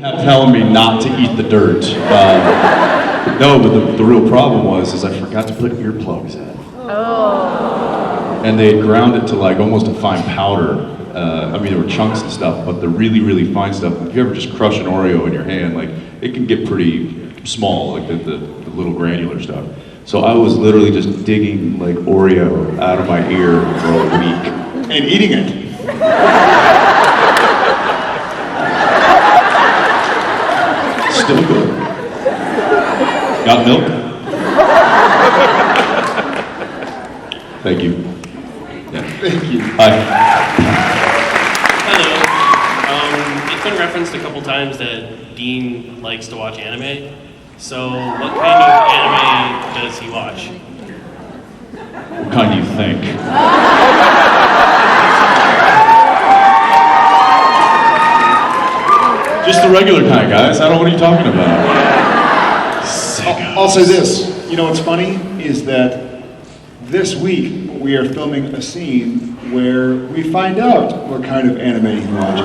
Have telling me not to eat the dirt. No, but the real problem was I forgot to put earplugs in. Oh. And they had ground it to like almost a fine powder. I mean, there were chunks and stuff, but the really, really fine stuff, if you ever just crush an Oreo in your hand, like, it can get pretty small, like the little granular stuff. So I was literally just digging, like, Oreo out of my ear for a week. And eating it. Still good. Got milk? Thank you. Yeah. Thank you. Hi. Hello. It's been referenced a couple times that Dean likes to watch anime. So what kind of anime does he watch? What kind do you think? Just the regular kind, guys. I don't know what are you talking about. I'll say this. You know what's funny is that this week we are filming a scene where we find out what kind of anime he watches.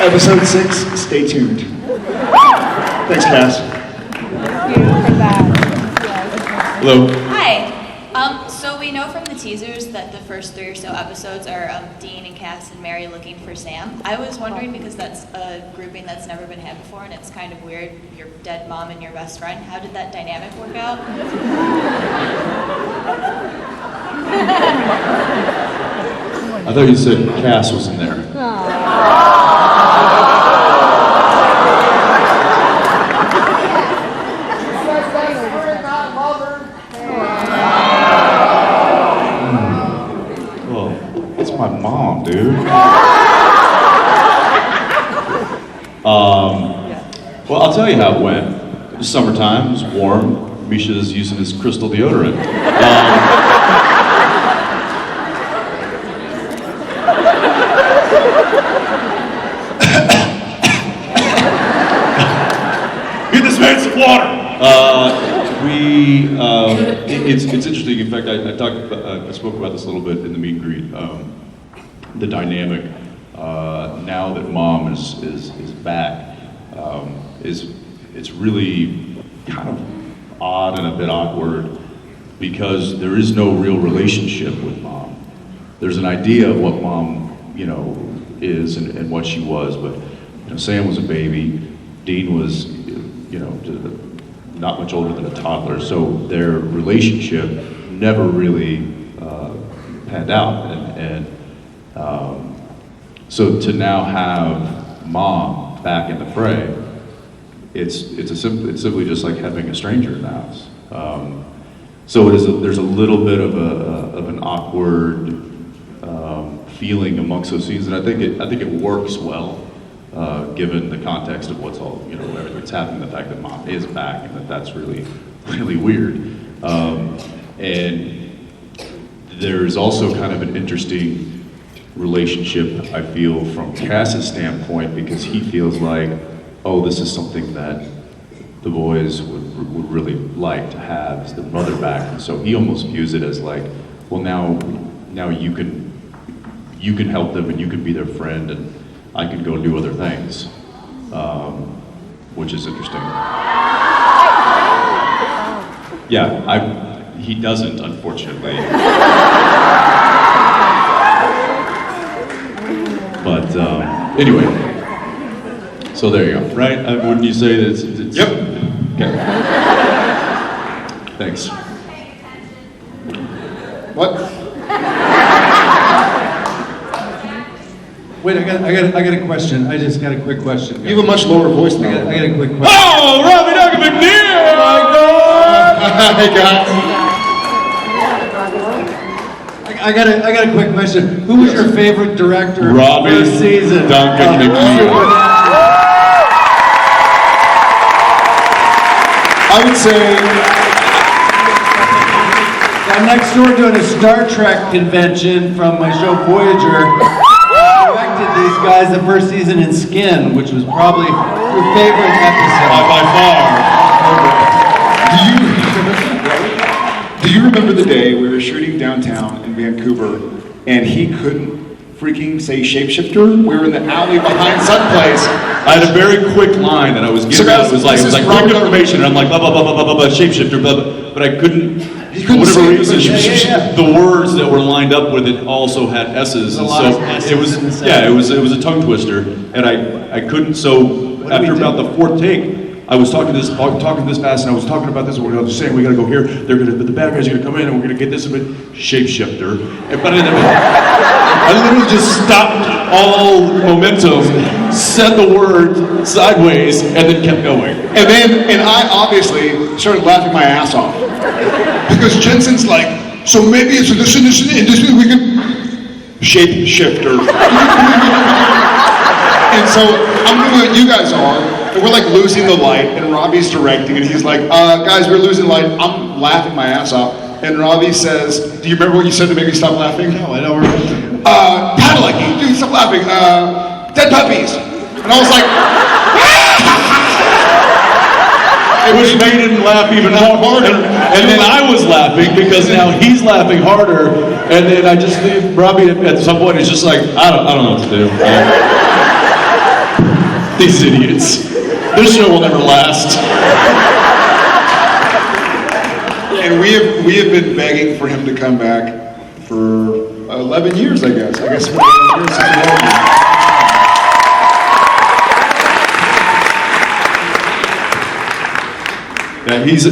Episode 6, stay tuned. Thanks, Cass. Thank you for that. Hello. Hi. So we know from the teasers that the first 3 or so episodes are Dean and Cass and Mary looking for Sam. I was wondering, because that's a grouping that's never been had before and it's kind of weird, your dead mom and your best friend, how did that dynamic work out? I thought you said Cass was in there. My mom, dude. Well, I'll tell you how it went. It was summertime, it was warm. Misha's using his crystal deodorant. Get this man some water! It's interesting. In fact, I spoke about this a little bit in the meet and greet. The dynamic now that mom is back it's really kind of odd and a bit awkward because there is no real relationship with mom. There's an idea of what mom is and what she was, but Sam was a baby, Dean was not much older than a toddler, so their relationship never really panned out, and so to now have mom back in the fray, it's simply just like having a stranger in the house. So there's a little bit of an awkward feeling amongst those scenes, and I think it works well given the context of what's all everything that's happening, the fact that mom is back, and that's really really weird. And there's also kind of an interesting relationship, I feel, from Cass's standpoint, because he feels like, oh, this is something that the boys would really like to have, is the mother back, and so he almost views it as like, well, now you can help them and you can be their friend and I can go do other things, which is interesting. Yeah, he doesn't, unfortunately. But anyway, so there you go, right? Wouldn't you say that it's Yep. Okay. Thanks. What? Wait, I got a question. I just got a quick question. You have a much lower voice than I got a quick question. Oh, Robbie Duncan McNeil! Oh my God! Hey guys. I got a quick question. Who was your favorite director Robbie first season? Duncan McNeil. I would say I'm next door doing a Star Trek convention from my show Voyager. I directed these guys the first season in Skin, which was probably your favorite episode. By far. Do you remember the day we were shooting downtown in Vancouver and he couldn't freaking say shapeshifter? We were in the alley behind Sun Place. I had a very quick line that I was giving out. It was like quick information, and I'm like, blah, blah, blah, blah, blah, blah, blah, shapeshifter, blah, blah, but I couldn't, for whatever reason, the words that were lined up with it also had S's, and so it was, it was a tongue twister, and I couldn't, so after about the fourth take, I was talking this fast, and I was talking about this, and we're saying we gotta go here, the bad guys are gonna come in, and we're gonna get this, shapeshifter, but I literally just stopped all momentum, said the word sideways, and then kept going. And I obviously started laughing my ass off. Because Jensen's like, so maybe it's this and this we can shapeshifter. And so I'm doing what you guys are, and we're like losing the light, and Robbie's directing, and he's like, guys, we're losing light. I'm laughing my ass off. And Robbie says, do you remember what you said to make me stop laughing? No, I don't remember. Paddling, dude, stop laughing. Dead puppies. And I was like, Which made him laugh even harder. And then I was laughing because now he's laughing harder. And then I just leave Robbie at some point. It's just like, I don't know what to do. These idiots. This show will never last. and we have been begging for him to come back for 11 years, I guess. I guess it's been 11 years since we had him. Yeah, he's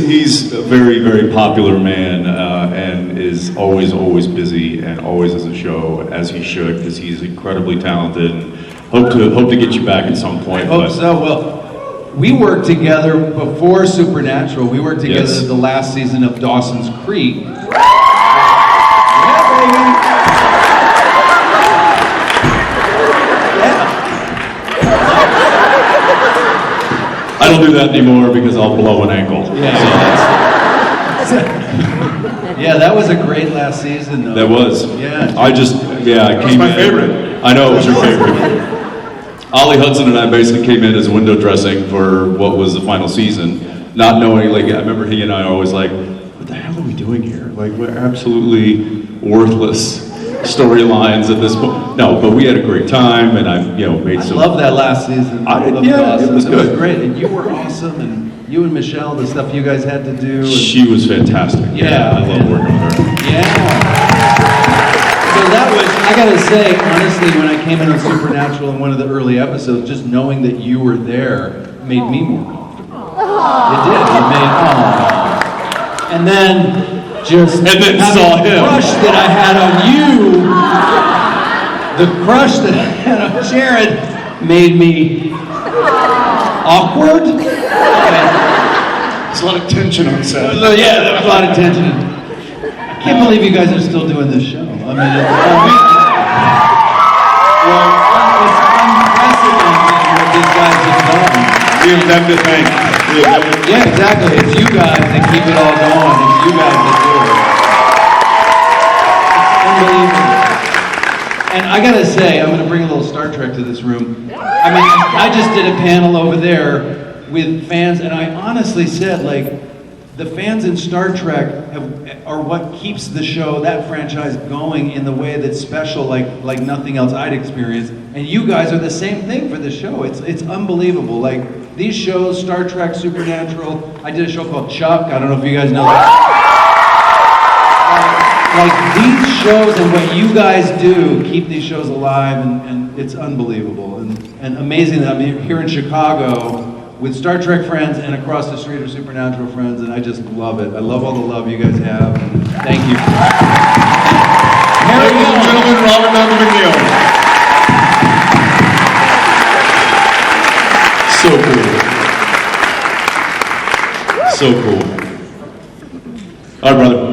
a very, very popular man and is always busy and always has a show, as he should, because he's incredibly talented. And hope to get you back at some point. I hope so. Well, we worked together before Supernatural. We worked together Yes. the last season of Dawson's Creek. I don't do that anymore because I'll blow an ankle. Yeah, that was a great last season, though. That was. Yeah. I came my in. favorite. I know, it was your favorite. Ollie Hudson and I basically came in as window dressing for what was the final season, not knowing, like, I remember he and I are always like, what the hell are we doing here? Like, we're absolutely worthless storylines at this point. No, but we had a great time, and I made some. I love that last season. It was good. It was great, and you were awesome, and you and Michelle, the stuff you guys had to do. And She was fantastic. Yeah, I love working with her. Yeah. So that was, I gotta say, honestly, when I came in on Supernatural in one of the early episodes, just knowing that you were there made me more comfortable. It did. It made, and then just having saw the him. crush that I had on you, the crush that I had on Jared made me awkward. There's a lot of tension on set. Yeah, there was a lot of tension. I can't believe you guys are still doing this show. I mean, it's unprecedented what these guys have done. We have them to thank. Yeah, exactly. It's you guys that keep it all going. It's you guys that do it. It's unbelievable. And I gotta say, I'm gonna bring a little Star Trek to this room. I mean, I just did a panel over there with fans, and I honestly said, like, the fans in Star Trek are what keeps the show, that franchise, going in the way that's special, like nothing else I'd experienced. And you guys are the same thing for the show. It's unbelievable. Like, these shows, Star Trek, Supernatural. I did a show called Chuck. I don't know if you guys know that. Like these shows and what you guys do keep these shows alive, and it's unbelievable and amazing that I'm here in Chicago with Star Trek friends and across the street are Supernatural friends, and I just love it. I love all the love you guys have. Thank you. Ladies and gentlemen, Robert W. McNeil. So cool. So cool. All right, brother.